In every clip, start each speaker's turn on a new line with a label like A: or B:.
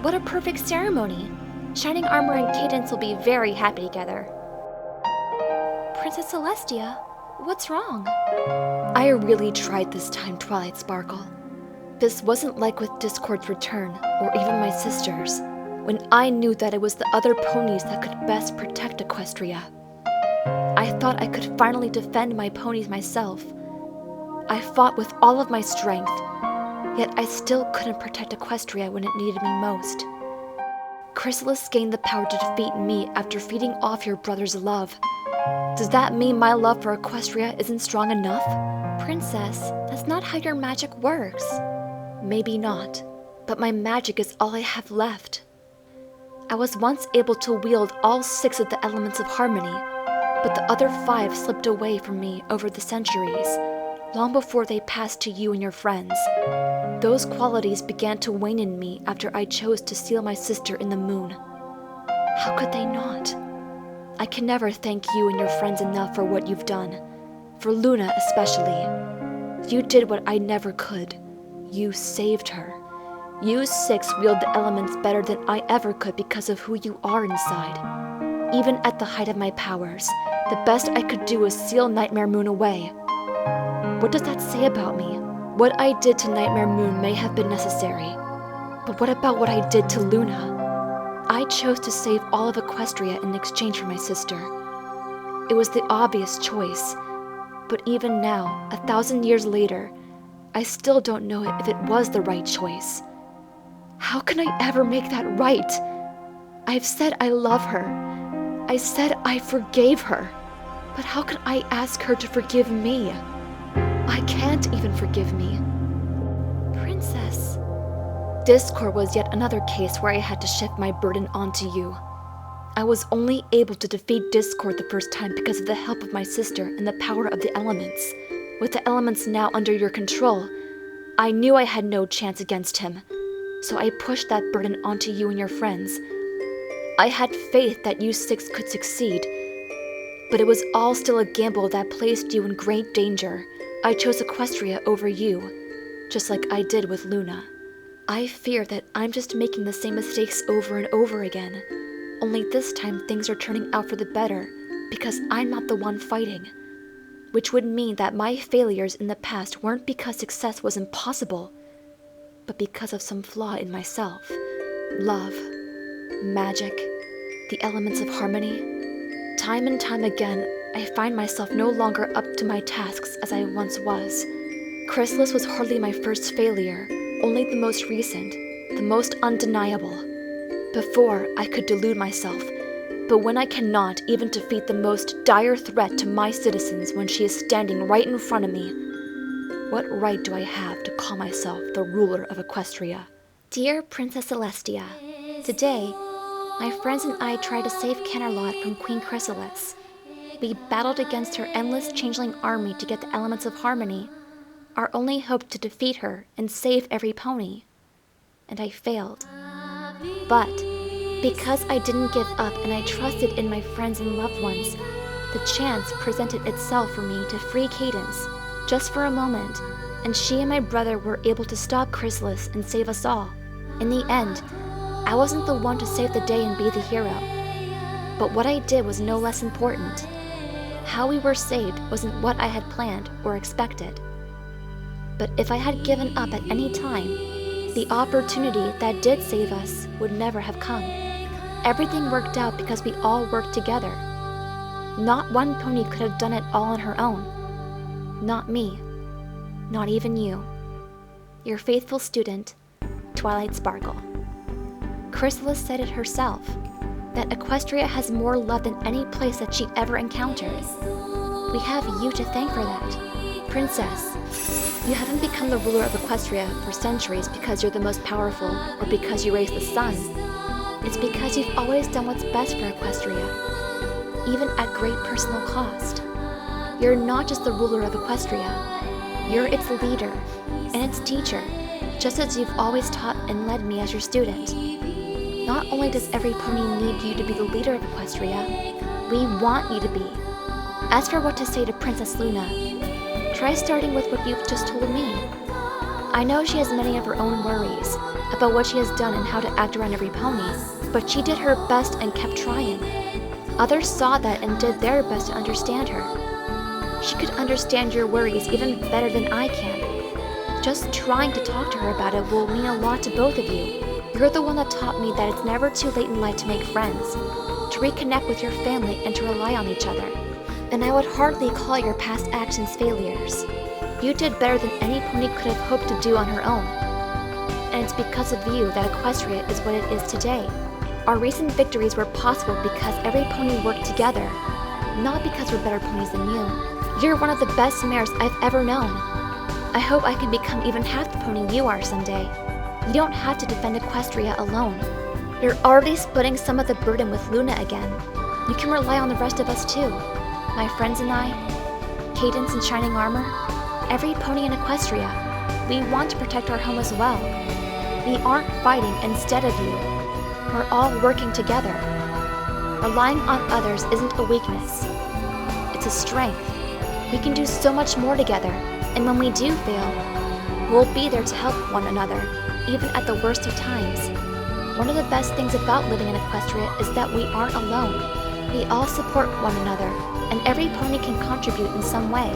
A: What a perfect ceremony! Shining Armor and Cadence will be very happy together. Princess Celestia, what's wrong? I really tried this time, Twilight Sparkle. This wasn't like with Discord's return, or even my sister's, when I knew that it was the other ponies that could best protect Equestria. I thought I could finally defend my ponies myself. I fought with all of my strength, yet I still couldn't protect Equestria when it needed me most. Chrysalis gained the power to defeat me after feeding off your brother's love. Does that mean my love for Equestria isn't strong enough? Princess, that's not how your magic works. Maybe not, but my magic is all I have left. I was once able to wield all 6 of the elements of harmony, but the other 5 slipped away from me over the centuries, long before they passed to you and your friends. Those qualities began to wane in me after I chose to seal my sister in the moon. How could they not? I can never thank you and your friends enough for what you've done. For Luna especially. You did what I never could. You saved her. You 6 wield the elements better than I ever could because of who you are inside. Even at the height of my powers, the best I could do was seal Nightmare Moon away. What does that say about me? What I did to Nightmare Moon may have been necessary, but what about what I did to Luna? I chose to save all of Equestria in exchange for my sister. It was the obvious choice, but even now, 1,000 years later, I still don't know if it was the right choice. How can I ever make that right? I've said I love her. I said I forgave her. But how can I ask her to forgive me? I can't even forgive me. Princess. Discord was yet another case where I had to shift my burden onto you. I was only able to defeat Discord the first time because of the help of my sister and the power of the elements. With the elements now under your control, I knew I had no chance against him, so I pushed that burden onto you and your friends. I had faith that you 6 could succeed, but it was all still a gamble that placed you in great danger. I chose Equestria over you, just like I did with Luna. I fear that I'm just making the same mistakes over and over again, only this time things are turning out for the better because I'm not the one fighting. Which would mean that my failures in the past weren't because success was impossible, but because of some flaw in myself. Love, magic, the elements of harmony. Time and time again, I find myself no longer up to my tasks as I once was. Chrysalis was hardly my first failure, only the most recent, the most undeniable. Before, I could delude myself, but when I cannot even defeat the most dire threat to my citizens when she is standing right in front of me, what right do I have to call myself the ruler of Equestria? Dear Princess Celestia, today, my friends and I tried to save Canterlot from Queen Chrysalis. We battled against her endless changeling army to get the elements of harmony, our only hope to defeat her and save every pony. And I failed. But because I didn't give up and I trusted in my friends and loved ones, the chance presented itself for me to free Cadence, just for a moment, and she and my brother were able to stop Chrysalis and save us all. In the end, I wasn't the one to save the day and be the hero. But what I did was no less important. How we were saved wasn't what I had planned or expected. But if I had given up at any time, the opportunity that did save us would never have come. Everything worked out because we all worked together. Not one pony could have done it all on her own. Not me. Not even you. Your faithful student, Twilight Sparkle. Chrysalis said it herself, that Equestria has more love than any place that she'd ever encountered. We have you to thank for that. Princess, you haven't become the ruler of Equestria for centuries because you're the most powerful or because you raised the sun. It's because you've always done what's best for Equestria, even at great personal cost. You're not just the ruler of Equestria, you're its leader and its teacher, just as you've always taught and led me as your student. Not only does every pony need you to be the leader of Equestria, we want you to be. As for what to say to Princess Luna, try starting with what you've just told me. I know she has many of her own worries, about what she has done and how to act around every pony, but she did her best and kept trying. Others saw that and did their best to understand her. She could understand your worries even better than I can. Just trying to talk to her about it will mean a lot to both of you. You're the one that taught me that it's never too late in life to make friends, to reconnect with your family and to rely on each other. And I would hardly call your past actions failures. You did better than any pony could have hoped to do on her own. And it's because of you that Equestria is what it is today. Our recent victories were possible because every pony worked together, not because we're better ponies than you. You're one of the best mares I've ever known. I hope I can become even half the pony you are someday. You don't have to defend Equestria alone. You're already splitting some of the burden with Luna again. You can rely on the rest of us too. My friends and I, Cadence and Shining Armor, every pony in Equestria. We want to protect our home as well. We aren't fighting instead of you. We're all working together. Relying on others isn't a weakness. It's a strength. We can do so much more together, and when we do fail, we'll be there to help one another, even at the worst of times. One of the best things about living in Equestria is that we aren't alone. We all support one another, and every pony can contribute in some way.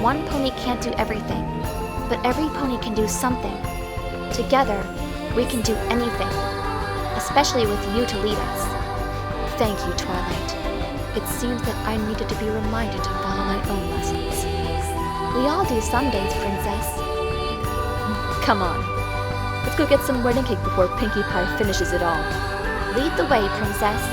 A: One pony can't do everything, but every pony can do something. Together, we can do anything, especially with you to lead us. Thank you, Twilight. It seems that I needed to be reminded to follow my own lessons. We all do some days, Princess. Come on. Let's go get some wedding cake before Pinkie Pie finishes it all. Lead the way, Princess.